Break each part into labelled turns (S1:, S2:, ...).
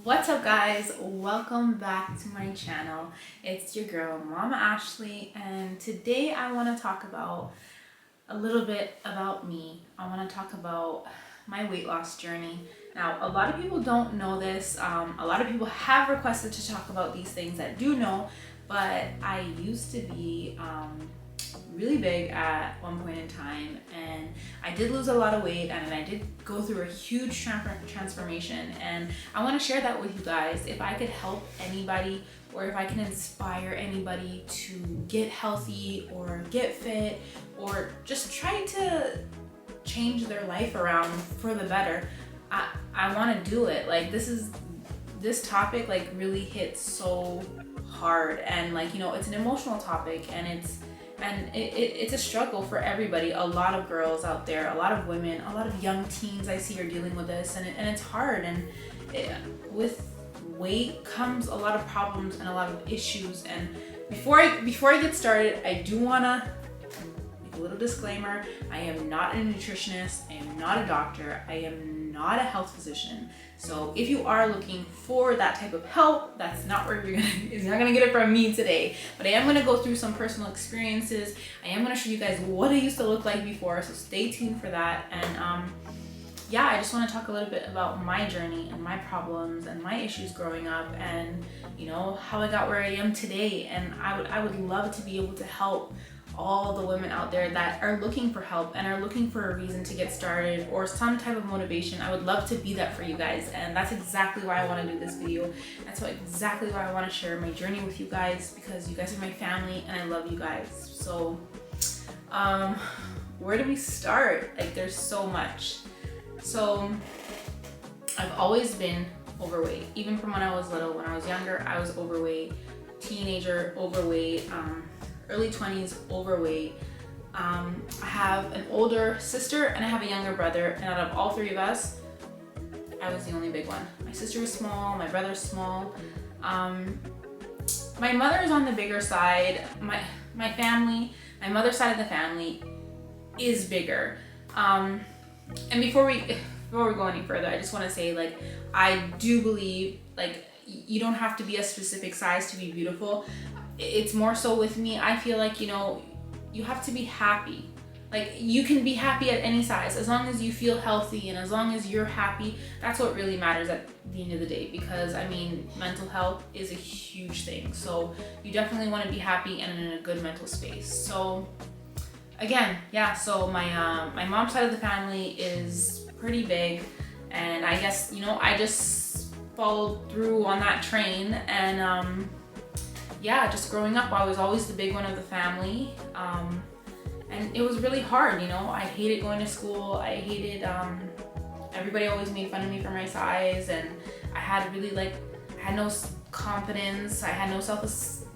S1: What's up, guys? Welcome back to my channel. It's your girl Mama Ashley, and today I want to talk about a little bit about me. I want to talk about my weight loss journey. Now, a lot of people don't know this. A lot of people have requested to talk about these things that do know, but I used to be really big at one point in time, and I did lose a lot of weight, and I did go through a huge transformation, and I want to share that with you guys. If I could help anybody, or if I can inspire anybody to get healthy or get fit or just try to change their life around for the better, I want to do it. Like, this topic like really hits so hard, and it's an emotional topic, and it's a struggle for everybody. A lot of girls out there, a lot of women, a lot of young teens I see are dealing with this, and it's hard. And with weight comes a lot of problems and a lot of issues. And before I get started, I do wanna make a little disclaimer. I am not a nutritionist. I am not a doctor. I am not a health physician. So if you are looking for that type of help, that's not where you're not gonna get it from me today. But I am gonna go through some personal experiences. I am gonna show you guys what I used to look like before, so stay tuned for that. And yeah, I just want to talk a little bit about my journey and my problems and my issues growing up, and how I got where I am today. And I would love to be able to help all the women out there that are looking for help and are looking for a reason to get started or some type of motivation. I would love to be that for you guys, and that's exactly why I want to do this video. That's exactly why I want to share my journey with you guys, because you guys are my family and I love you guys. So where do we start? Like, there's so much. So I've always been overweight, even from when I was little. When I was younger, I was overweight. Teenager, overweight. Early 20s, overweight. I have an older sister and I have a younger brother, and out of all three of us, I was the only big one. My sister is small, my brother's small. My mother is on the bigger side. My family, my mother's side of the family is bigger. And before we go any further, I just want to say, like, I do believe, like, you don't have to be a specific size to be beautiful. It's more so with me, I feel like, you have to be happy. Like, you can be happy at any size as long as you feel healthy, and as long as you're happy. That's what really matters at the end of the day, because mental health is a huge thing. So you definitely want to be happy and in a good mental space. So again, yeah, so my mom's side of the family is pretty big, and I guess I just followed through on that train. And yeah, just growing up, I was always the big one of the family, and it was really hard. I hated going to school. I hated everybody always made fun of me for my size, and I had no confidence. I had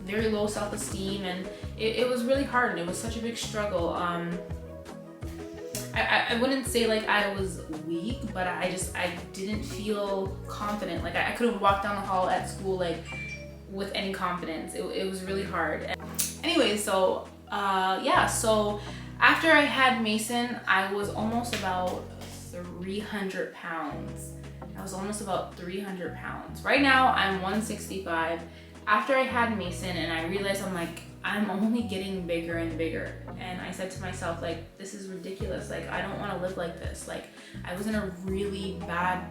S1: very low self-esteem, and it was really hard, and it was such a big struggle. I wouldn't say like I was weak, but I didn't feel confident. Like, I couldn't walk down the hall at school like with any confidence. It was really hard. Anyway, so yeah, so after I had Mason, I was almost about 300 pounds. I was almost about 300 pounds. Right now, I'm 165. After I had Mason, and I realized I'm only getting bigger and bigger. And I said to myself, like, this is ridiculous. Like, I don't want to live like this. Like, I was in a really bad,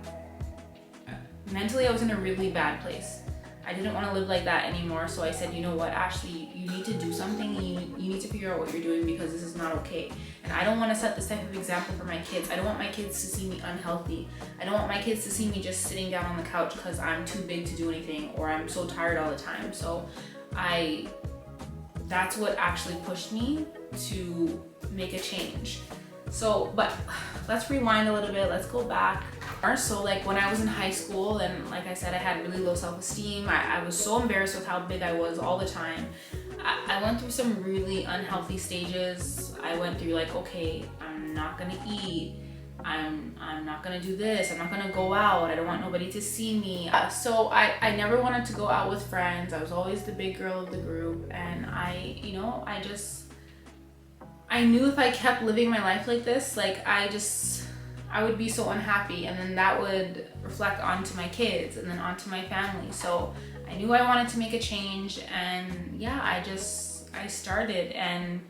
S1: mentally, I was in a really bad place. I didn't want to live like that anymore. So I said, you know what, Ashley, you need to do something. You need to figure out what you're doing, because this is not okay. And I don't want to set this type of example for my kids. I don't want my kids to see me unhealthy. I don't want my kids to see me just sitting down on the couch because I'm too big to do anything, or I'm so tired all the time. So that's what actually pushed me to make a change. So, but let's rewind a little bit. Let's go back. So like, when I was in high school, and like I said, I had really low self-esteem. I was so embarrassed with how big I was all the time. I went through some really unhealthy stages. I went through like, okay, I'm not gonna eat. I'm not gonna do this. I'm not gonna go out. I don't want nobody to see me. So I never wanted to go out with friends. I was always the big girl of the group, and I knew if I kept living my life like this, like I I would be so unhappy, and then that would reflect onto my kids and then onto my family. So I knew I wanted to make a change, and yeah, I started. And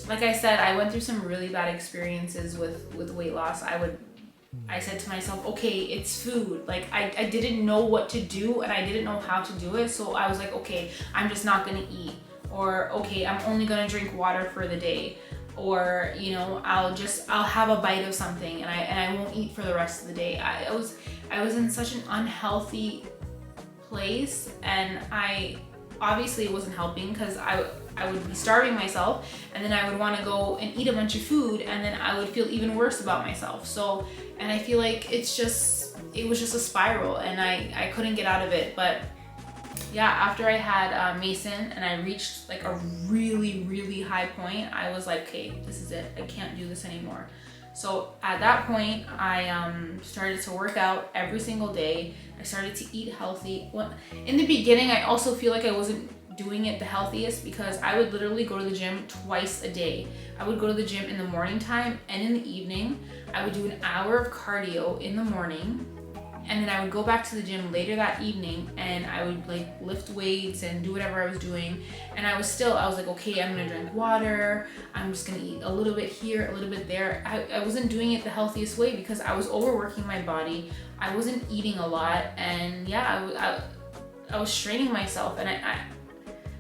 S1: like I said, I went through some really bad experiences with weight loss. I said to myself, okay, it's food. Like I didn't know what to do, and I didn't know how to do it. So I was like, okay, I'm just not gonna eat. Or okay, I'm only gonna drink water for the day. Or, you know, I'll have a bite of something, and I won't eat for the rest of the day. I was in such an unhealthy place, and I obviously it wasn't helping, because I would be starving myself, and then I would want to go and eat a bunch of food, and then I would feel even worse about myself. So, and I feel like it was just a spiral, and I couldn't get out of it. But yeah, after I had Mason and I reached like a really, really high point, I was like, okay, this is it. I can't do this anymore. So at that point, I started to work out every single day. I started to eat healthy. In the beginning, I also feel like I wasn't doing it the healthiest, because I would literally go to the gym twice a day. I would go to the gym in the morning time and in the evening. I would do an hour of cardio in the morning, and then I would go back to the gym later that evening, and I would like lift weights and do whatever I was doing. And I was like, okay, I'm gonna drink water. I'm just gonna eat a little bit here, a little bit there. I wasn't doing it the healthiest way, because I was overworking my body. I wasn't eating a lot, and yeah, I was straining myself. And I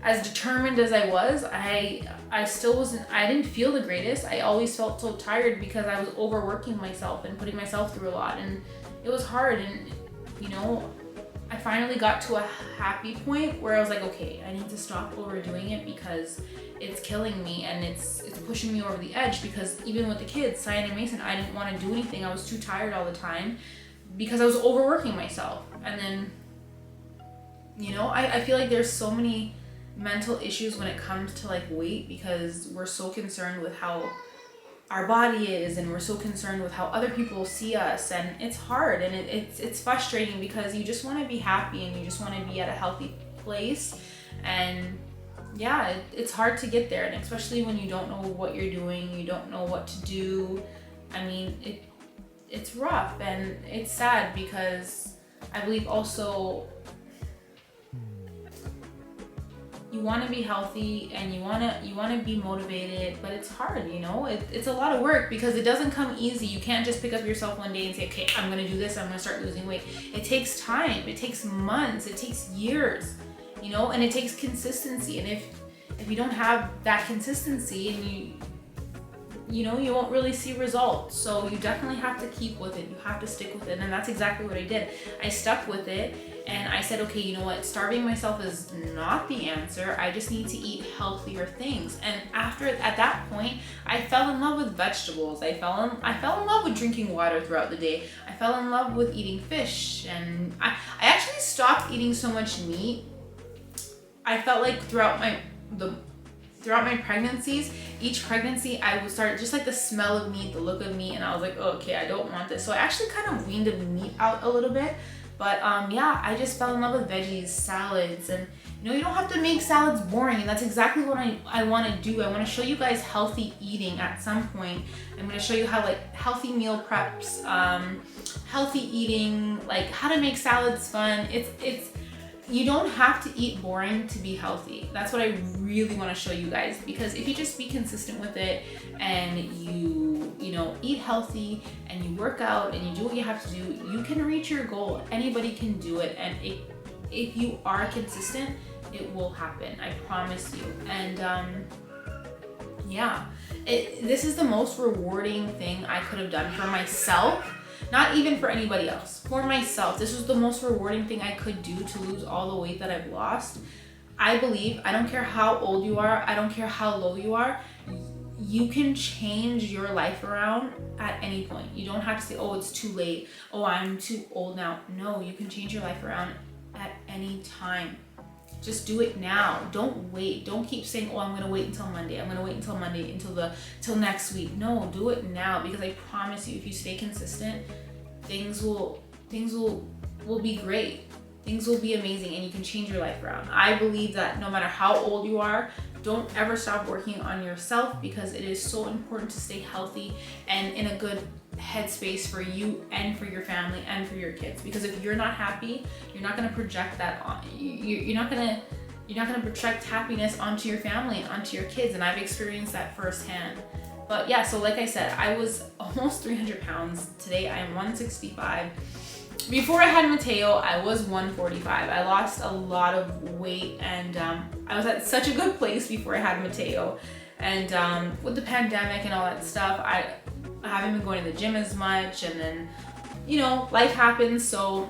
S1: as determined as I was, I still wasn't, I didn't feel the greatest. I always felt so tired, because I was overworking myself and putting myself through a lot, and it was hard. And you know, I finally got to a happy point where I was like, okay, I need to stop overdoing it, because it's killing me, and it's pushing me over the edge. Because even with the kids, Cyan and Mason, I didn't want to do anything. I was too tired all the time, because I was overworking myself. And then, you know, I feel like there's so many mental issues when it comes to like weight, because we're so concerned with how our body is, and we're so concerned with how other people see us, and it's hard, and it's frustrating, because you just want to be happy, and you just want to be at a healthy place. And yeah, it's hard to get there, and especially when you don't know what you're doing, you don't know what to do. I mean, it's rough, and it's sad, because I believe also you want to be healthy, and you want to be motivated, but it's hard, you know. It's a lot of work, because it doesn't come easy. You can't just pick up yourself one day and say, okay, I'm gonna do this, I'm gonna start losing weight. It takes time, it takes months, it takes years, you know, and it takes consistency. And if you don't have that consistency, and you know, you won't really see results. So you definitely have to keep with it. You have to stick with it. And that's exactly what I did. I stuck with it, and I said, okay, you know what? Starving myself is not the answer. I just need to eat healthier things. And at that point, I fell in love with vegetables. I fell in love with drinking water throughout the day. I fell in love with eating fish. And I actually stopped eating so much meat. I felt like throughout my pregnancies, each pregnancy, I would start just like the smell of meat, the look of meat, and I was like, oh, okay, I don't want this. So I actually kind of weaned the meat out a little bit. But yeah, I just fell in love with veggies, salads, and you know, you don't have to make salads boring, and that's exactly what I want to do. I want to show you guys healthy eating at some point. I'm going to show you how like healthy meal preps, healthy eating, like how to make salads fun. You don't have to eat boring to be healthy. That's what I really want to show you guys, because if you just be consistent with it, and you know, eat healthy, and you work out, and you do what you have to do, you can reach your goal. Anybody can do it, and if you are consistent, it will happen. I promise you. And yeah, this is the most rewarding thing I could have done for myself. Not even for anybody else, for myself. This was the most rewarding thing I could do to lose all the weight that I've lost. I believe, I don't care how old you are, I don't care how low you are, you can change your life around at any point. You don't have to say, oh, it's too late. Oh, I'm too old now. No, you can change your life around at any time. Just do it now. Don't wait. Don't keep saying, oh, I'm gonna wait until Monday. I'm gonna wait until Monday, till next week. No, do it now, because I promise you, if you stay consistent, things will be great. Things will be amazing, and you can change your life around. I believe that no matter how old you are, don't ever stop working on yourself, because it is so important to stay healthy and in a good headspace for you and for your family and for your kids. Because if you're not happy, you're not going to project that on, you're not going to project happiness onto your family, onto your kids. And I've experienced that firsthand. But yeah, so like I said, I was almost 300 pounds. Today I am 165. Before I had Mateo, I was 145. I lost a lot of weight, and I was at such a good place before I had Mateo. And with the pandemic and all that stuff, I haven't been going to the gym as much, and then, you know, life happens. So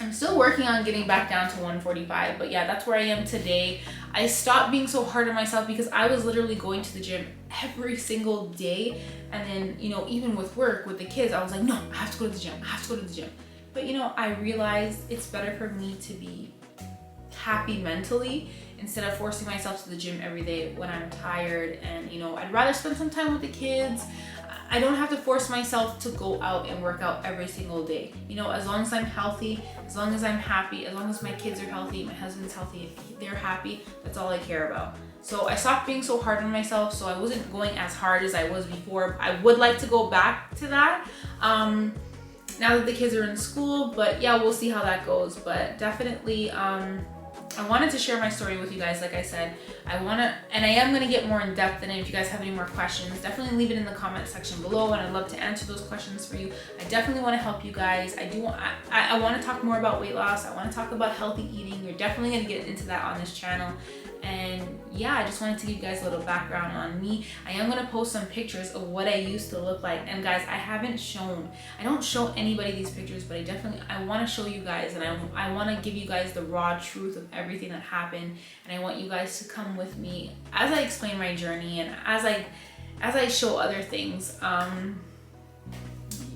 S1: I'm still working on getting back down to 145, but yeah, that's where I am today. I stopped being so hard on myself because I was literally going to the gym every single day. And then, you know, even with work, with the kids, I was like, no, I have to go to the gym. I have to go to the gym. But, you know, I realized it's better for me to be happy mentally instead of forcing myself to the gym every day when I'm tired. And, you know, I'd rather spend some time with the kids. I don't have to force myself to go out and work out every single day. You know, as long as I'm healthy, as long as I'm happy, as long as my kids are healthy, my husband's healthy, they're happy, that's all I care about. So I stopped being so hard on myself, so I wasn't going as hard as I was before. I would like to go back to that now that the kids are in school, but yeah, we'll see how that goes. But definitely, I wanted to share my story with you guys. Like I said, I am gonna get more in depth in it. If you guys have any more questions, definitely leave it in the comment section below, and I'd love to answer those questions for you. I definitely want to help you guys. I want to talk more about weight loss. I want to talk about healthy eating. You're definitely gonna get into that on this channel. And yeah, I just wanted to give you guys a little background on me. I am gonna post some pictures of what I used to look like. And guys, I don't show anybody these pictures, but I want to show you guys, and I want to give you guys the raw truth of everything that happened. And I want you guys to come with me as I explain my journey and as I show other things.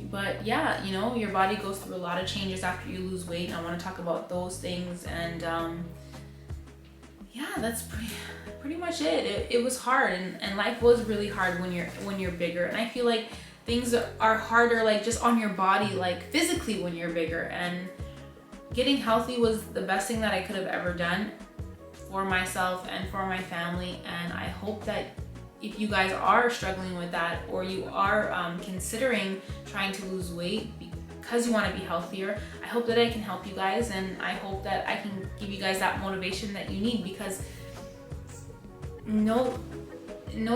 S1: But yeah, you know, your body goes through a lot of changes after you lose weight, and I want to talk about those things. And yeah, that's pretty much it. It was hard, and life was really hard when you're bigger. And I feel like things are harder, like just on your body, like physically when you're bigger. And getting healthy was the best thing that I could have ever done for myself and for my family. And I hope that if you guys are struggling with that, or you are considering trying to lose weight because you want to be healthier, I hope that I can help you guys, and I hope that I can give you guys that motivation that you need, because no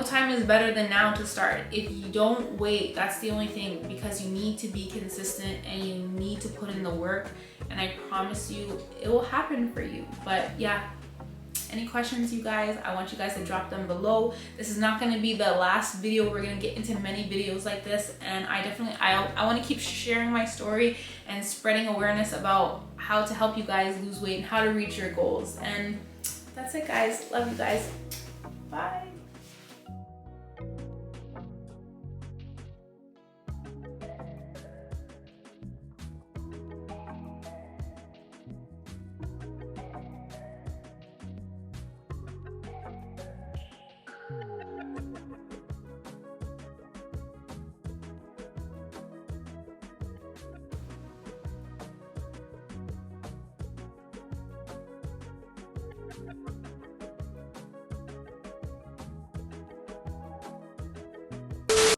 S1: time is better than now to start. If you don't wait, that's the only thing, because you need to be consistent and you need to put in the work, and I promise you it will happen for you. But yeah, any questions, you guys, I want you guys to drop them below. This is not going to be the last video. We're going to get into many videos like this, and I want to keep sharing my story and spreading awareness about how to help you guys lose weight and how to reach your goals. And that's it, guys. Love you guys. Bye.